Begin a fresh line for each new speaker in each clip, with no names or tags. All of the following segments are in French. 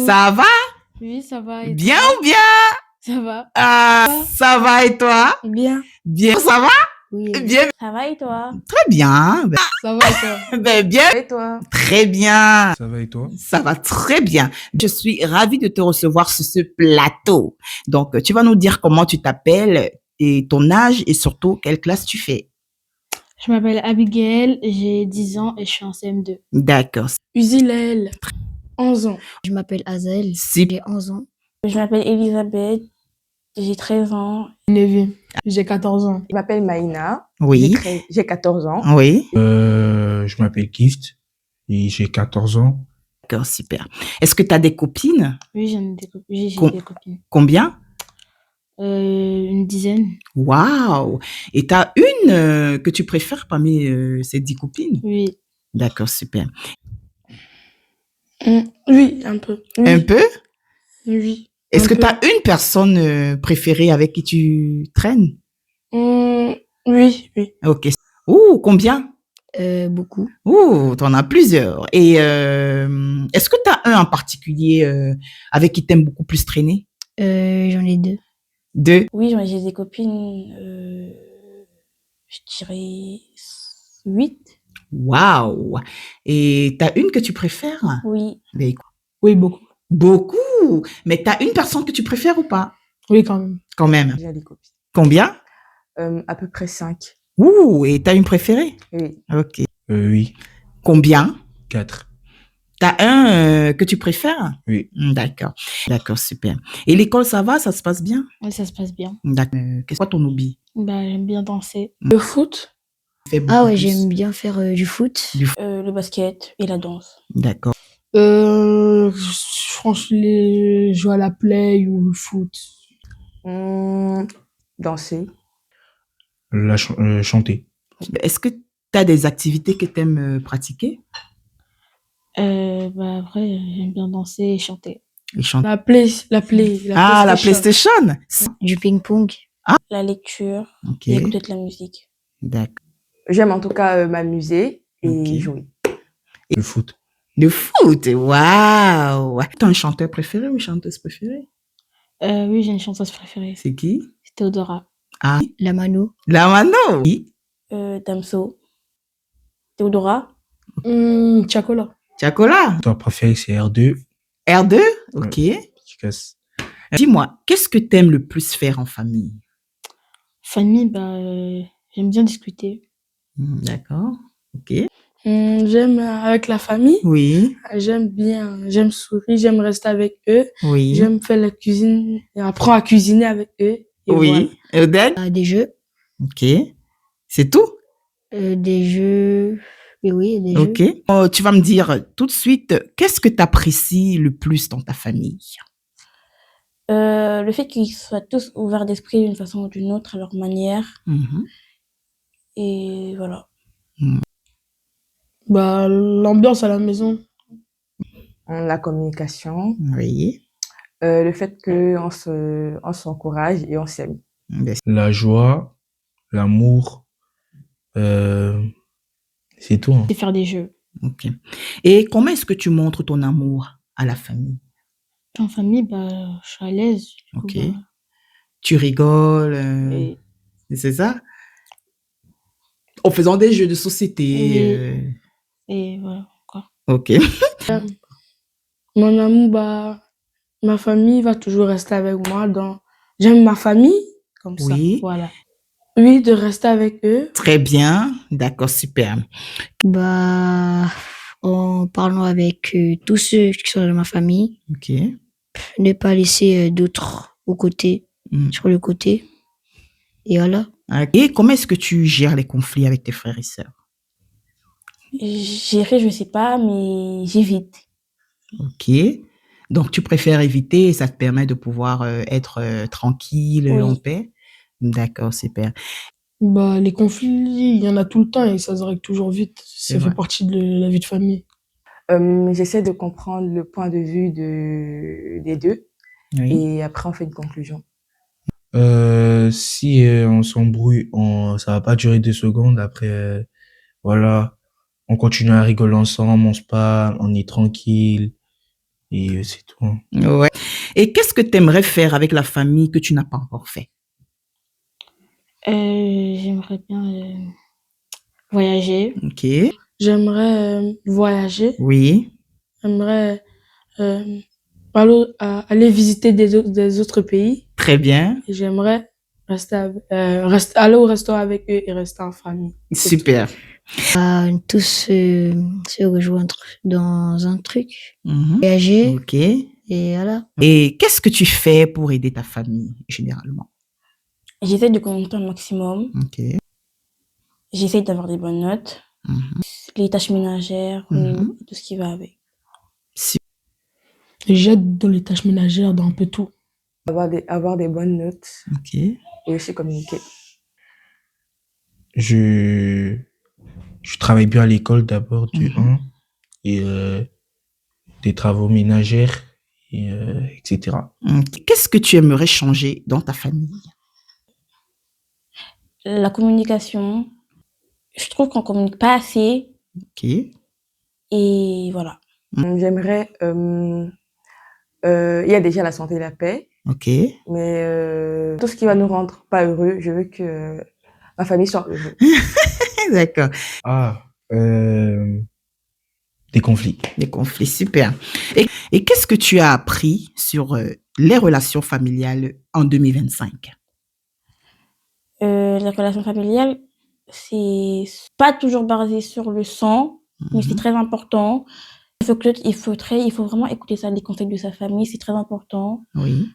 Ça va?
Oui, ça va et
Bien
toi?
ou bien?
Ça va?
Ah,
Ça
ça va et toi?
Bien.
Bien, ça va?
Oui.
Bien,
Ça va et toi?
très bien.
Ça va et toi?
Bien,
Et toi?
très bien.
Ça va et toi?
Ça va très bien. Je suis ravie de te recevoir sur ce plateau. Donc, tu vas nous dire comment tu t'appelles et ton âge et surtout quelle classe tu fais.
Je m'appelle Abigail, j'ai 10 ans et je suis en CM2.
D'accord.
Usilel, 11 ans.
Je m'appelle Azel,
Si,
j'ai 11 ans.
Je m'appelle Elisabeth, j'ai 13 ans.
Nevin, j'ai 14 ans.
Je m'appelle Maïna,
oui,
j'ai 14 ans.
oui.
Je m'appelle Gift et j'ai 14 ans.
D'accord, super. Est-ce que tu as des copines?
Oui, j'ai
Com-
des copines.
Combien?
Une dizaine.
Waouh! Et tu as une que tu préfères parmi ces 10 copines?
Oui.
D'accord, super.
Oui, un peu. Oui,
Un peu?
oui.
Est-ce
un
que
peu.
tu as une personne préférée avec qui tu traînes?
Oui, oui.
Ok. Ouh, combien?
Beaucoup.
Ouh, t'en as plusieurs. Et est-ce que tu as un en particulier avec qui t'aimes beaucoup plus traîner?
J'en ai 2.
Deux?
Oui, j'ai des copines, je dirais 8.
Waouh! Et tu as une que tu préfères?
Oui.
Mais écoute,
Oui, beaucoup.
beaucoup! Mais tu as une personne que tu préfères ou pas?
Oui, quand même.
Quand même.
J'ai des copines.
Combien?
À peu près 5.
Ouh, et tu as une préférée?
Oui.
Ok.
Oui,
Combien?
4.
T'as un que tu préfères?
Oui.
D'accord. D'accord, super. Et l'école, ça va? Ça se passe bien?
Oui, ça se passe bien.
D'accord. Qu'est-ce quoi ton hobby?
J'aime bien danser.
Le foot,
Fais beaucoup
Ah ouais,
plus.
j'aime bien faire du foot.
Le basket et la danse.
D'accord.
franchement, jouer à la play ou le foot.
Danser.
Chanter.
Est-ce que tu as des activités que tu aimes pratiquer?
Après, j'aime bien danser et chanter.
Et chanter.
La
Ah, la
PlayStation.
PlayStation?
Du ping-pong.
La lecture
Ok.
et écouter de la musique.
D'accord.
J'aime en tout cas m'amuser et
Ok.
jouer.
Le foot.
Le foot, waouh! T'as un chanteur préféré ou une chanteuse préférée?
Oui, j'ai une chanteuse préférée.
C'est qui?
C'est Théodora.
Ah,
La mano.
la Mano. Oui.
Damso. Théodora.
Chacola.
Chacola.
Ton préféré, c'est R2.
R2? Ok.
Efficace.
Dis-moi, qu'est-ce que tu aimes le plus faire en famille?
Famille, j'aime bien discuter.
D'accord. Ok.
J'aime avec la famille.
Oui.
J'aime sourire, j'aime rester avec eux.
Oui.
J'aime faire la cuisine et apprendre à cuisiner avec eux. Et
Oui. Odette?
Des jeux.
Ok. C'est tout?
Des jeux. Et oui, des jeux.
Ok. Tu vas me dire tout de suite, qu'est-ce que tu apprécies le plus dans ta famille?
Le fait qu'ils soient tous ouverts d'esprit d'une façon ou d'une autre à leur manière.
Mhm.
Et voilà.
L'ambiance à la maison.
La communication.
Oui.
Le fait qu'on s'encourage et on s'aime.
La joie, l'amour. C'est tout. Hein.
Et faire des jeux.
Ok. Et comment est-ce que tu montres ton amour à la famille?
En famille, je suis à l'aise. Du coup,
Ok. Tu rigoles,
et
c'est ça? En faisant des jeux de société.
et voilà, quoi.
Ok.
Mon amour, ma famille va toujours rester avec moi. J'aime ma famille, comme ça.
Oui.
Voilà. Oui, de rester avec eux.
Très bien. D'accord, super.
En parlant avec tous ceux qui sont dans ma famille.
Ok.
Ne pas laisser d'autres sur le côté. Et voilà.
Et comment est-ce que tu gères les conflits avec tes frères et sœurs?
Gérer, je sais pas, mais j'évite.
Ok. Donc, tu préfères éviter et ça te permet de pouvoir être tranquille,
Oui.
en paix? D'accord, super.
Les conflits, il y en a tout le temps et ça se règle toujours vite. Ça
vrai.
fait partie de la vie de famille.
J'essaie de comprendre le point de vue des deux
Oui.
et après on fait une conclusion.
Si on s'embrouille, ça va pas durer 2 secondes. Après, voilà, on continue à rigoler ensemble, on se parle, on est tranquille. Et c'est tout, hein.
Ouais. Et qu'est-ce que tu aimerais faire avec la famille que tu n'as pas encore fait?
J'aimerais bien voyager.
Ok.
J'aimerais voyager.
Oui.
J'aimerais euh, aller visiter des autres pays.
Très bien.
Et j'aimerais aller au restaurant avec eux et rester en famille. C'est tout.
Super.
Tous se rejoindre dans un truc,
Mhm.
voyager,
Ok.
et voilà.
Et qu'est-ce que tu fais pour aider ta famille, généralement?
J'essaie de communiquer un maximum.
Ok.
J'essaie d'avoir des bonnes notes.
Mhm.
Les tâches ménagères,
Mhm.
tout ce qui va avec.
J'aide dans les tâches ménagères, dans un peu tout.
Avoir des bonnes notes
Ok.
et aussi communiquer.
Je travaille bien à l'école d'abord, du
Mhm.
1, et des travaux ménagères, et, etc.
Ok. Qu'est-ce que tu aimerais changer dans ta famille?
La communication, je trouve qu'on communique pas assez.
Ok.
Et voilà.
J'aimerais... il y a déjà la santé et la paix,
Ok.
mais tout ce qui va nous rendre pas heureux, je veux que ma famille soit heureuse.
D'accord.
Ah, des conflits.
Des conflits, super. Et qu'est-ce que tu as appris sur les relations familiales en 2025?
Les relations familiales, c'est pas toujours basé sur le sang, mais c'est
Mhm.
très important. Il faut vraiment écouter ça, les conseils de sa famille, c'est très important.
Oui.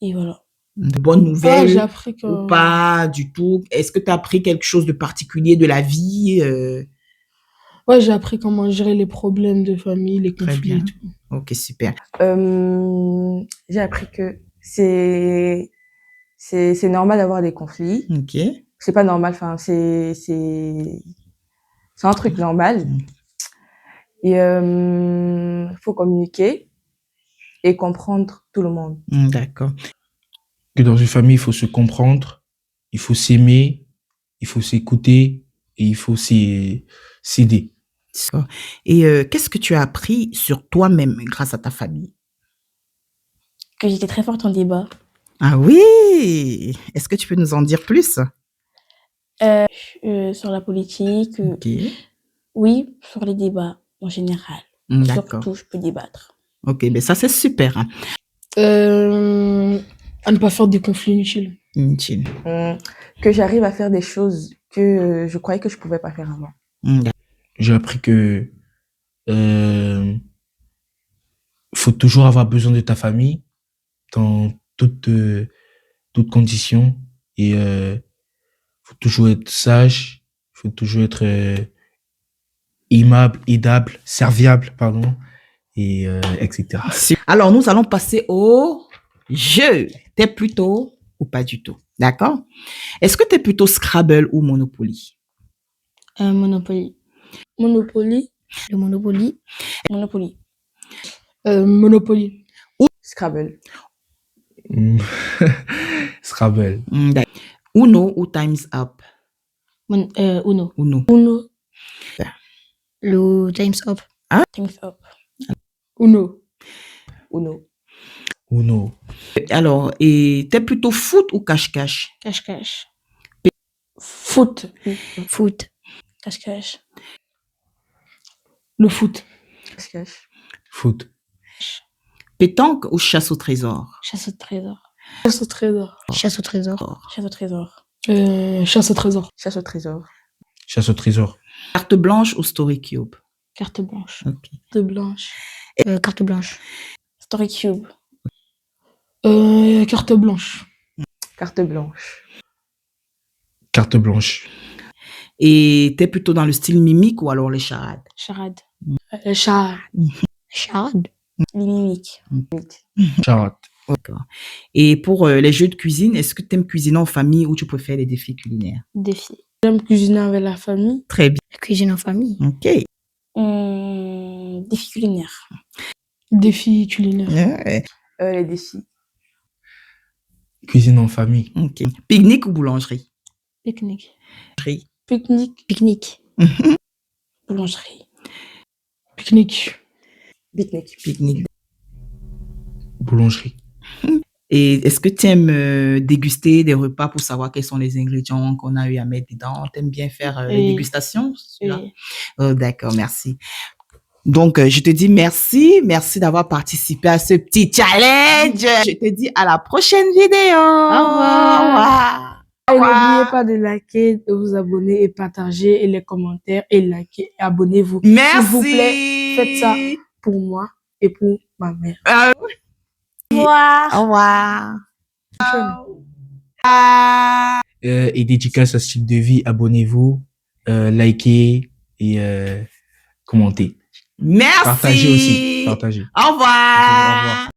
Et voilà.
De bonnes
Ouais,
nouvelles
j'ai appris que...
ou pas du tout? Est-ce que tu as appris quelque chose de particulier de la vie?
Ouais, j'ai appris comment gérer les problèmes de famille, les
Très
conflits et
bien.
tout.
Ok, super.
J'ai appris que c'est normal d'avoir des conflits.
Ok.
C'est pas normal, enfin, c'est un truc normal.
Mm.
Et faut communiquer et comprendre tout le monde.
D'accord.
Que dans une famille, il faut se comprendre, il faut s'aimer, il faut s'écouter, et il faut s'aider.
D'accord. Et qu'est-ce que tu as appris sur toi-même grâce à ta famille?
Que j'étais très forte en débat.
Ah oui! Est-ce que tu peux nous en dire plus?
Sur la politique,
Ok.
oui, sur les débats en général.
D'accord.
Surtout, je peux débattre.
Ok, ben ça c'est super, hein.
À ne pas faire des conflits inutiles.
Inutile.
Que j'arrive à faire des choses que je croyais que je pouvais pas faire avant.
D'accord.
J'ai appris que faut toujours avoir besoin de ta famille dans toutes conditions, et faut toujours être sage, faut toujours être aidable, serviable, pardon, et etc.
Alors, nous allons passer au jeu. T'es plutôt ou pas du tout? D'accord? Est-ce que t'es plutôt Scrabble ou Monopoly?
Monopoly.
Monopoly.
Le Monopoly,
Monopoly.
Monopoly.
Scrabble.
Scrabble.
D'accord. Uno ou Time's Up?
Uno.
Uno.
Uno.
le Time's Up,
Time's up.
Uno.
Uno.
Uno.
Alors, et t'es plutôt foot ou cache-cache?
Cache-cache.
Foot.
foot,
Cache-cache.
Le foot.
Cache-cache.
Foot.
Pétanque ou chasse au trésor?
Chasse au trésor.
Chasse au trésor.
chasse au trésor,
Chasse au trésor.
Chasse au trésor.
Chasse au trésor.
Chasse au trésor.
Carte blanche ou Story Cube?
Carte blanche.
Ok.
De blanche.
carte blanche,
Story Cube.
Carte blanche.
Carte blanche.
Carte blanche.
Et t'es plutôt dans le style mimique ou alors les charades?
Charade.
Chat.
charade,
Les mimiques.
Charade.
D'accord. Et pour les jeux de cuisine, est-ce que tu aimes cuisiner en famille ou tu préfères les défis culinaires?
Défi.
J'aime cuisiner avec la famille.
Très bien.
la cuisine en famille,
Ok.
Défi culinaire.
Défi culinaire.
Ouais.
Les défis.
Cuisine en famille.
Ok. Pique-nique ou boulangerie?
Pique-nique.
Pique-nique.
pique-nique,
Boulangerie.
Pique-nique.
Pique-nique.
Pique-nique.
boulangerie.
Et est-ce que tu aimes déguster des repas pour savoir quels sont les ingrédients qu'on a eu à mettre dedans? Tu aimes bien faire les
Oui.
dégustations? Celui-là?
Oui.
Oh, d'accord, merci. Donc, je te dis merci. Merci d'avoir participé à ce petit challenge. Je te dis à la prochaine vidéo. Au revoir.
Et n'oubliez pas de liker, de vous abonner et partager et les commentaires et liker et abonnez-vous.
Merci.
S'il vous plaît, faites ça pour moi et pour ma mère.
Au revoir.
Au revoir.
Et dédicace à Style de Vie, abonnez-vous, likez et commentez.
Merci.
Partagez aussi. Partagez.
Au revoir.
Au revoir.